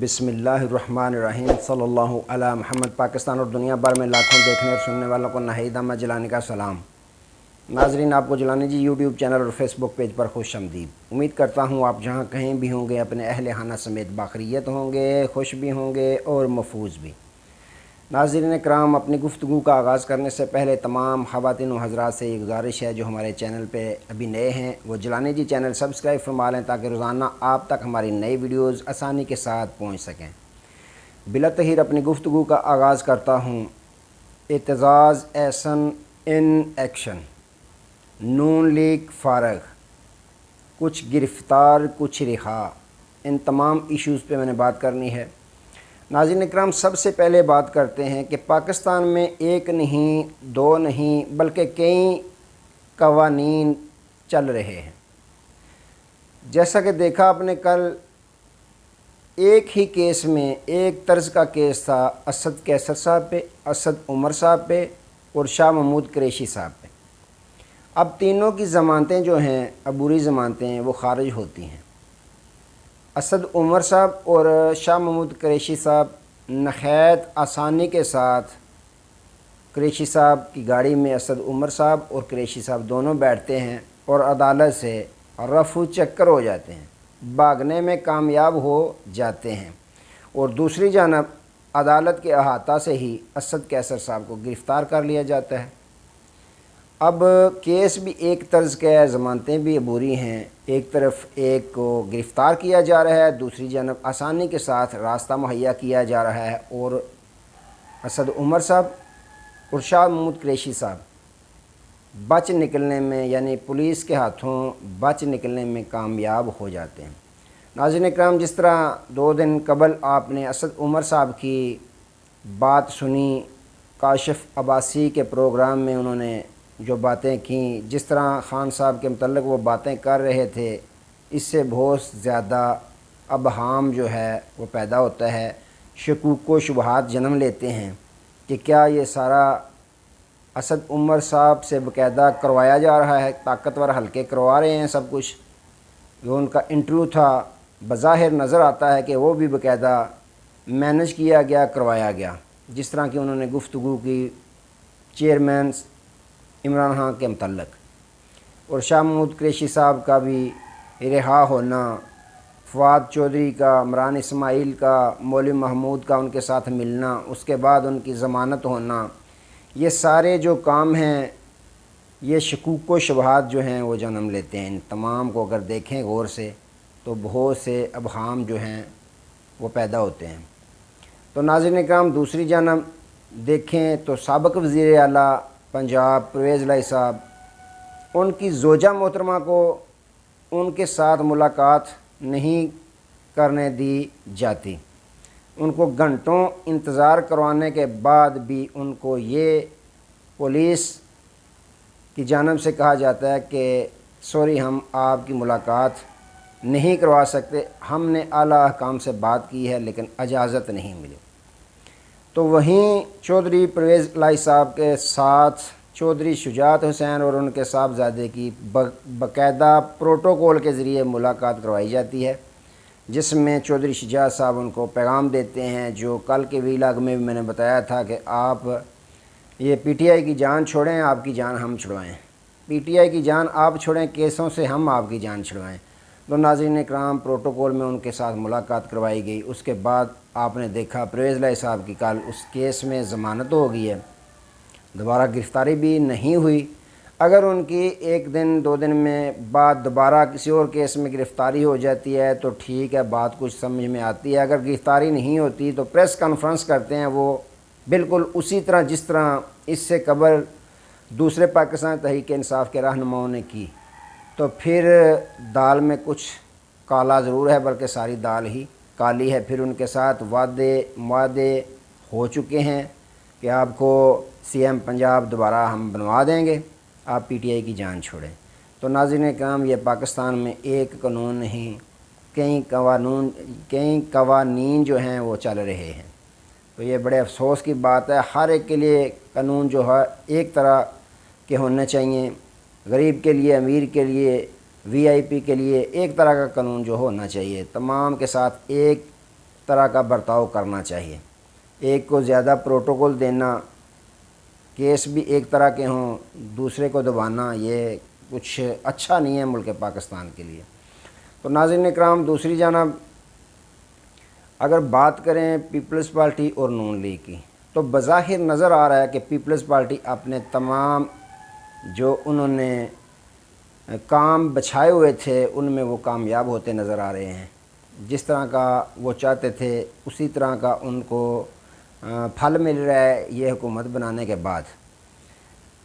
بسم اللہ الرحمن الرحیم صلی اللہ علی محمد۔ پاکستان اور دنیا بھر میں لاکھوں دیکھنے اور سننے والوں کو ناہید احمد جیلانی کا سلام۔ ناظرین، آپ کو جیلانی جی یوٹیوب چینل اور فیس بک پیج پر خوش آمدید۔ امید کرتا ہوں آپ جہاں کہیں بھی ہوں گے اپنے اہل خانہ سمیت باخیریت ہوں گے، خوش بھی ہوں گے اور محفوظ بھی۔ ناظرین کرام، اپنی گفتگو کا آغاز کرنے سے پہلے تمام خواتین و حضرات سے یہ گزارش ہے جو ہمارے چینل پہ ابھی نئے ہیں وہ جیلانی جی چینل سبسکرائب فرما لیں تاکہ روزانہ آپ تک ہماری نئی ویڈیوز آسانی کے ساتھ پہنچ سکیں۔ بلا تاخیر اپنی گفتگو کا آغاز کرتا ہوں۔ Aitzaz Ahsan in action, known league فارغ، کچھ گرفتار کچھ رہا، ان تمام ایشوز پہ میں نے بات کرنی ہے۔ ناظرین اکرام، سب سے پہلے بات کرتے ہیں کہ پاکستان میں ایک نہیں دو نہیں بلکہ کئی قوانین چل رہے ہیں۔ جیسا کہ دیکھا آپ نے کل ایک ہی کیس میں ایک طرز کا کیس تھا اسد کیسر صاحب پہ، اسد عمر صاحب پہ اور شاہ محمود قریشی صاحب پہ۔ اب تینوں کی ضمانتیں جو ہیں عبوری ضمانتیں ہیں وہ خارج ہوتی ہیں۔ اسد عمر صاحب اور شاہ محمود قریشی صاحب نہایت آسانی کے ساتھ قریشی صاحب کی گاڑی میں اسد عمر صاحب اور قریشی صاحب دونوں بیٹھتے ہیں اور عدالت سے رفو چکر ہو جاتے ہیں، بھاگنے میں کامیاب ہو جاتے ہیں، اور دوسری جانب عدالت کے احاطہ سے ہی اسد کیسر صاحب کو گرفتار کر لیا جاتا ہے۔ اب کیس بھی ایک طرز کا ہے، ضمانتیں بھی عبوری ہیں۔ ایک طرف ایک کو گرفتار کیا جا رہا ہے، دوسری جانب آسانی کے ساتھ راستہ مہیا کیا جا رہا ہے، اور اسد عمر صاحب اور شاہ محمود قریشی صاحب بچ نکلنے میں، یعنی پولیس کے ہاتھوں بچ نکلنے میں کامیاب ہو جاتے ہیں۔ ناظرین اکرام، جس طرح 2 دن قبل آپ نے اسد عمر صاحب کی بات سنی، کاشف عباسی کے پروگرام میں انہوں نے جو باتیں کیں، جس طرح خان صاحب کے متعلق وہ باتیں کر رہے تھے، اس سے بہت زیادہ ابہام جو ہے وہ پیدا ہوتا ہے، شکوک و شبہات جنم لیتے ہیں کہ کیا یہ سارا اسد عمر صاحب سے باقاعدہ کروایا جا رہا ہے، طاقتور حلقے کروا رہے ہیں سب کچھ۔ جو ان کا انٹرویو تھا بظاہر نظر آتا ہے کہ وہ بھی باقاعدہ مینج کیا گیا، کروایا گیا، جس طرح کی انہوں نے گفتگو کی چیئرمین عمران خان کے متعلق۔ اور شاہ محمود قریشی صاحب کا بھی رہا ہونا، فواد چودھری کا، عمران اسماعیل کا، مولوی محمود کا ان کے ساتھ ملنا، اس کے بعد ان کی ضمانت ہونا، یہ سارے جو کام ہیں یہ شکوک و شبہات جو ہیں وہ جنم لیتے ہیں۔ ان تمام کو اگر دیکھیں غور سے تو بہت سے ابہام جو ہیں وہ پیدا ہوتے ہیں۔ تو ناظرین اکرام، دوسری جانب دیکھیں تو سابق وزیر اعلیٰ پنجاب پرویز الہی صاحب، ان کی زوجہ محترمہ کو ان کے ساتھ ملاقات نہیں کرنے دی جاتی۔ ان کو گھنٹوں انتظار کروانے کے بعد بھی ان کو یہ پولیس کی جانب سے کہا جاتا ہے کہ سوری، ہم آپ کی ملاقات نہیں کروا سکتے، ہم نے اعلیٰ حکام سے بات کی ہے لیکن اجازت نہیں ملی۔ تو وہیں چودھری پرویز الہی صاحب کے ساتھ چودھری شجاعت حسین اور ان کے صاحبزادے کی باقاعدہ پروٹوکول کے ذریعے ملاقات کروائی جاتی ہے، جس میں چودھری شجاعت صاحب ان کو پیغام دیتے ہیں جو کل کے ویلاگ میں بھی میں نے بتایا تھا کہ آپ یہ پی ٹی آئی کی جان چھوڑیں، آپ کی جان ہم چھڑوائیں، پی ٹی آئی کی جان آپ چھوڑیں، کیسوں سے ہم آپ کی جان چھڑوائیں۔ تو ناظرین اکرام، پروٹوکول میں ان کے ساتھ ملاقات کروائی گئی۔ اس کے بعد آپ نے دیکھا پرویز الہی صاحب کی کل اس کیس میں ضمانت ہو گئی ہے، دوبارہ گرفتاری بھی نہیں ہوئی۔ اگر ان کی 1 دن 2 دن میں بعد دوبارہ کسی اور کیس میں گرفتاری ہو جاتی ہے تو ٹھیک ہے، بات کچھ سمجھ میں آتی ہے۔ اگر گرفتاری نہیں ہوتی تو پریس کانفرنس کرتے ہیں وہ بالکل اسی طرح جس طرح اس سے قبل دوسرے پاکستان تحریک انصاف کے رہنماؤں نے کی۔ تو پھر دال میں کچھ کالا ضرور ہے، بلکہ ساری دال ہی کالی ہے۔ پھر ان کے ساتھ وعدے معاہدے ہو چکے ہیں کہ آپ کو سی ایم پنجاب دوبارہ ہم بنوا دیں گے، آپ پی ٹی آئی کی جان چھوڑیں۔ تو ناظرین کرام، یہ پاکستان میں ایک قانون نہیں، کئی قوانین جو ہیں وہ چل رہے ہیں۔ تو یہ بڑے افسوس کی بات ہے۔ ہر ایک کے لیے قانون جو ہے ایک طرح کے ہونے چاہیے، غریب کے لیے، امیر کے لیے، وی آئی پی کے لیے ایک طرح کا قانون جو ہونا چاہیے، تمام کے ساتھ ایک طرح کا برتاؤ کرنا چاہیے۔ ایک کو زیادہ پروٹوکول دینا، کیس بھی ایک طرح کے ہوں، دوسرے کو دبانا، یہ کچھ اچھا نہیں ہے ملک پاکستان کے لیے۔ تو ناظرین اکرام، دوسری جانب اگر بات کریں پیپلز پارٹی اور نون لیگ کی، تو بظاہر نظر آ رہا ہے کہ پیپلز پارٹی اپنے تمام جو انہوں نے کام بچھائے ہوئے تھے ان میں وہ کامیاب ہوتے نظر آ رہے ہیں۔ جس طرح کا وہ چاہتے تھے اسی طرح کا ان کو پھل مل رہا ہے یہ حکومت بنانے کے بعد۔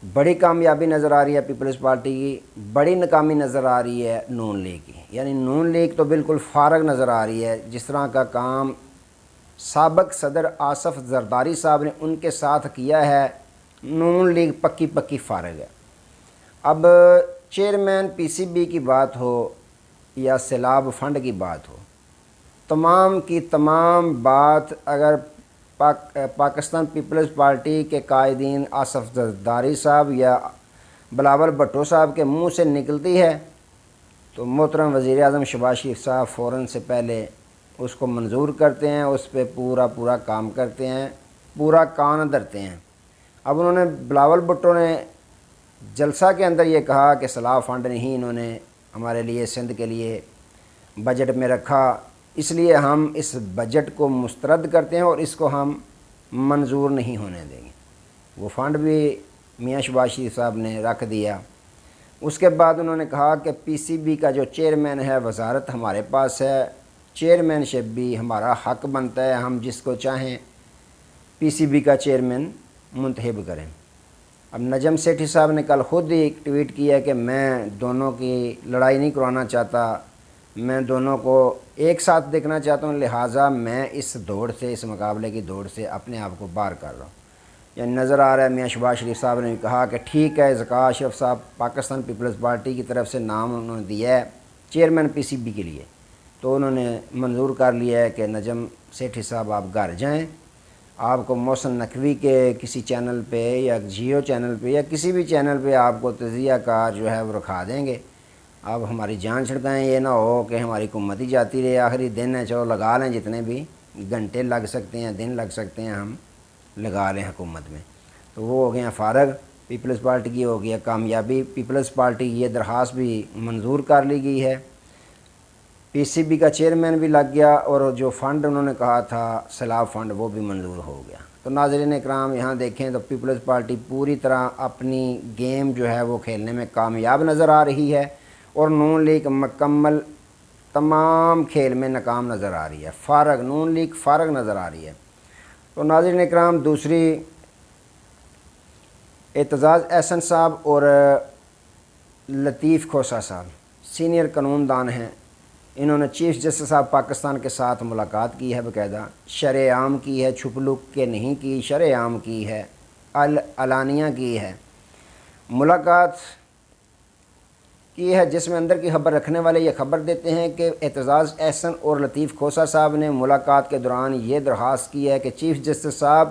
بڑی کامیابی نظر آ رہی ہے پیپلز پارٹی کی، بڑی ناکامی نظر آ رہی ہے نون لیگ کی۔ یعنی نون لیگ تو بالکل فارغ نظر آ رہی ہے، جس طرح کا کام سابق صدر آصف زرداری صاحب نے ان کے ساتھ کیا ہے، نون لیگ پکی پکی فارغ ہے۔ اب چیئرمین پی سی بی کی بات ہو یا سیلاب فنڈ کی بات ہو، تمام کی تمام بات اگر پاکستان پیپلز پارٹی کے قائدین آصف زرداری صاحب یا بلاول بھٹو صاحب کے منہ سے نکلتی ہے تو محترم وزیر اعظم شہباز شریف صاحب فوراً سے پہلے اس کو منظور کرتے ہیں، اس پہ پورا کام کرتے ہیں، پورا کان دھرتے ہیں۔ اب انہوں نے بلاول بھٹو نے جلسہ کے اندر یہ کہا کہ سیلاب فنڈ نہیں انہوں نے ہمارے لیے سندھ کے لیے بجٹ میں رکھا، اس لیے ہم اس بجٹ کو مسترد کرتے ہیں اور اس کو ہم منظور نہیں ہونے دیں گے۔ وہ فنڈ بھی میاں شہباز شریف صاحب نے رکھ دیا۔ اس کے بعد انہوں نے کہا کہ پی سی بی کا جو چیئرمین ہے وزارت ہمارے پاس ہے، چیئرمین شپ بھی ہمارا حق بنتا ہے، ہم جس کو چاہیں پی سی بی کا چیئرمین منتخب کریں۔ اب نجم سیٹھی صاحب نے کل خود ہی ایک ٹویٹ کیا کہ میں دونوں کی لڑائی نہیں کروانا چاہتا، میں دونوں کو ایک ساتھ دیکھنا چاہتا ہوں، لہٰذا میں اس دوڑ سے، اس مقابلے کی دوڑ سے اپنے آپ کو باہر کر رہا ہوں۔ یعنی نظر آ رہا ہے میاں شہباز شریف صاحب نے کہا کہ ٹھیک ہے، ذکا اشرف صاحب پاکستان پیپلز پارٹی کی طرف سے نام انہوں نے دیا ہے چیئرمین پی سی بی کے لیے، تو انہوں نے منظور کر لیا ہے کہ نجم سیٹھی صاحب آپ گھر جائیں، آپ کو محسن نقوی کے کسی چینل پہ یا جیو چینل پہ یا کسی بھی چینل پہ آپ کو تجزیہ کار جو ہے وہ رکھا دیں گے۔ آپ ہماری جان چھڑکائیں، یہ نہ ہو کہ ہماری حکومت ہی جاتی رہے، آخری دن ہے، چلو لگا لیں، جتنے بھی گھنٹے لگ سکتے ہیں، دن لگ سکتے ہیں، ہم لگا لیں حکومت میں۔ تو وہ ہو گیا فارغ، پیپلز پارٹی کی ہو گیا کامیابی۔ پیپلز پارٹی کی یہ درخواست بھی منظور کر لی گئی ہے، پی سی بی کا چیئرمین بھی لگ گیا، اور جو فنڈ انہوں نے کہا تھا سیلاب فنڈ وہ بھی منظور ہو گیا۔ تو ناظرین اکرام یہاں دیکھیں تو پیپلز پارٹی پوری طرح اپنی گیم جو ہے وہ کھیلنے میں کامیاب نظر آ رہی ہے، اور نون لیگ مکمل تمام کھیل میں ناکام نظر آ رہی ہے، فارغ، نون لیگ فارغ نظر آ رہی ہے۔ تو ناظرین اکرام، دوسری اعتزاز احسن صاحب اور لطیف کھوسہ صاحب سینئر قانون دان ہیں، انہوں نے چیف جسٹس صاحب پاکستان کے ساتھ ملاقات کی ہے، باقاعدہ شرح عام کی ہے، چھپ لک کے نہیں کی، شرح عام کی ہے، علانیہ کی ہے، ملاقات کی ہے، جس میں اندر کی خبر رکھنے والے یہ خبر دیتے ہیں کہ اعتزاز احسن اور لطیف کھوسہ صاحب نے ملاقات کے دوران یہ درخواست کی ہے کہ چیف جسٹس صاحب،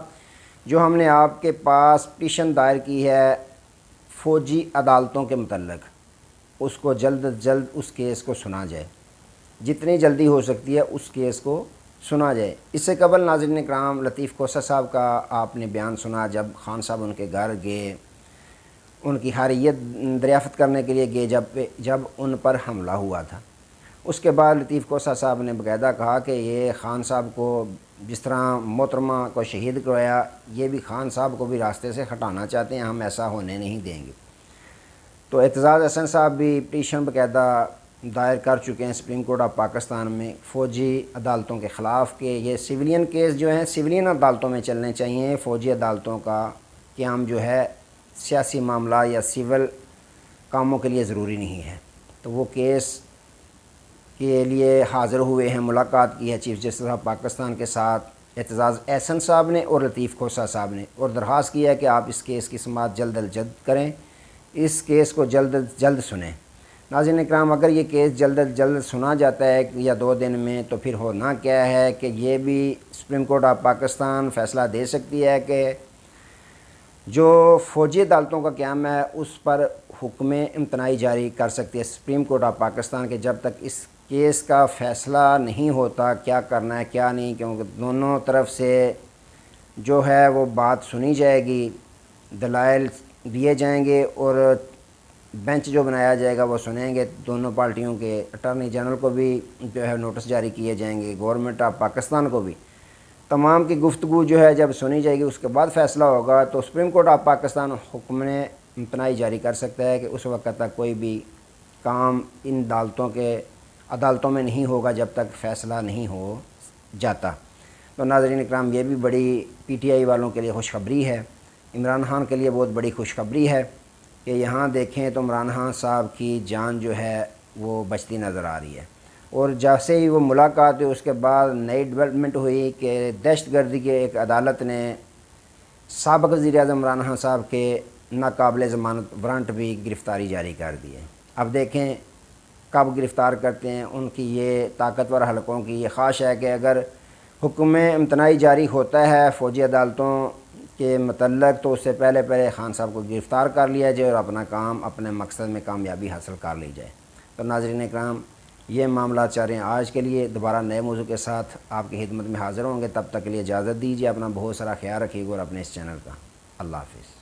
جو ہم نے آپ کے پاس پٹیشن دائر کی ہے فوجی عدالتوں کے متعلق، اس کو جلد از جلد اس کیس کو سنا جائے، جتنی جلدی ہو سکتی ہے اس کیس کو سنا جائے۔ اس سے قبل ناظرین اکرام لطیف کھوسہ صاحب کا آپ نے بیان سنا، جب خان صاحب ان کے گھر گئے، ان کی حیثیت دریافت کرنے کے لیے گئے، جب ان پر حملہ ہوا تھا۔ اس کے بعد لطیف کھوسہ صاحب نے باقاعدہ کہا کہ یہ خان صاحب کو جس طرح محترمہ کو شہید کرایا، یہ بھی خان صاحب کو بھی راستے سے ہٹانا چاہتے ہیں، ہم ایسا ہونے نہیں دیں گے۔ تو اعتزاز احسن صاحب بھی پٹیشن باقاعدہ دائر کر چکے ہیں سپریم کورٹ آف پاکستان میں فوجی عدالتوں کے خلاف، کہ یہ سویلین کیس جو ہیں سویلین عدالتوں میں چلنے چاہیے، فوجی عدالتوں کا قیام جو ہے سیاسی معاملات یا سول کاموں کے لیے ضروری نہیں ہے۔ تو وہ کیس کے لیے حاضر ہوئے ہیں، ملاقات کی ہے چیف جسٹس آف پاکستان کے ساتھ اعتزاز احسن صاحب نے اور لطیف کھوسہ صاحب نے، اور درخواست کی ہے کہ آپ اس کیس کی سماعت جلد از جلد کریں، اس کیس کو جلد از جلد سنیں۔ ناظرین اکرام، اگر یہ کیس جلد از جلد سنا جاتا ہے یا 2 دن میں، تو پھر ہونا کیا ہے کہ یہ بھی سپریم کورٹ آف پاکستان فیصلہ دے سکتی ہے کہ جو فوجی عدالتوں کا قیام ہے اس پر حکم امتناعی جاری کر سکتی ہے سپریم کورٹ آف پاکستان کے، جب تک اس کیس کا فیصلہ نہیں ہوتا کیا کرنا ہے کیا نہیں، کیونکہ دونوں طرف سے جو ہے وہ بات سنی جائے گی، دلائل دیے جائیں گے اور بینچ جو بنایا جائے گا وہ سنیں گے۔ دونوں پارٹیوں کے اٹارنی جنرل کو بھی جو ہے نوٹس جاری کیے جائیں گے، گورنمنٹ آف پاکستان کو بھی۔ تمام کی گفتگو جو ہے جب سنی جائے گی اس کے بعد فیصلہ ہوگا، تو سپریم کورٹ آف پاکستان حکم امتناعی جاری کر سکتا ہے کہ اس وقت تک کوئی بھی کام ان عدالتوں میں نہیں ہوگا جب تک فیصلہ نہیں ہو جاتا۔ تو ناظرین اکرام، یہ بھی بڑی پی ٹی آئی والوں کے لیے خوشخبری ہے، عمران خان کے لیے بہت بڑی خوشخبری ہے کہ یہاں دیکھیں تو عمران خان صاحب کی جان جو ہے وہ بچتی نظر آ رہی ہے۔ اور جیسے ہی وہ ملاقات ہوئی اس کے بعد نئی ڈیولپمنٹ ہوئی کہ دہشت گردی کے ایک عدالت نے سابق وزیر اعظم عمران خان صاحب کے ناقابل ضمانت وارنٹ بھی گرفتاری جاری کر دی ہے۔ اب دیکھیں کب گرفتار کرتے ہیں۔ ان کی یہ طاقتور حلقوں کی یہ خواہش ہے کہ اگر حکم امتناعی جاری ہوتا ہے فوجی عدالتوں کے متعلق تو اس سے پہلے خان صاحب کو گرفتار کر لیا جائے اور اپنا کام اپنے مقصد میں کامیابی حاصل کر لی جائے۔ تو ناظرین اکرام، یہ معاملات چاہ رہے ہیں۔ آج کے لیے دوبارہ نئے موضوع کے ساتھ آپ کی خدمت میں حاضر ہوں گے، تب تک کے لیے اجازت دیجیے۔ اپنا بہت سارا خیال رکھیے گا اور اپنے اس چینل کا۔ اللہ حافظ۔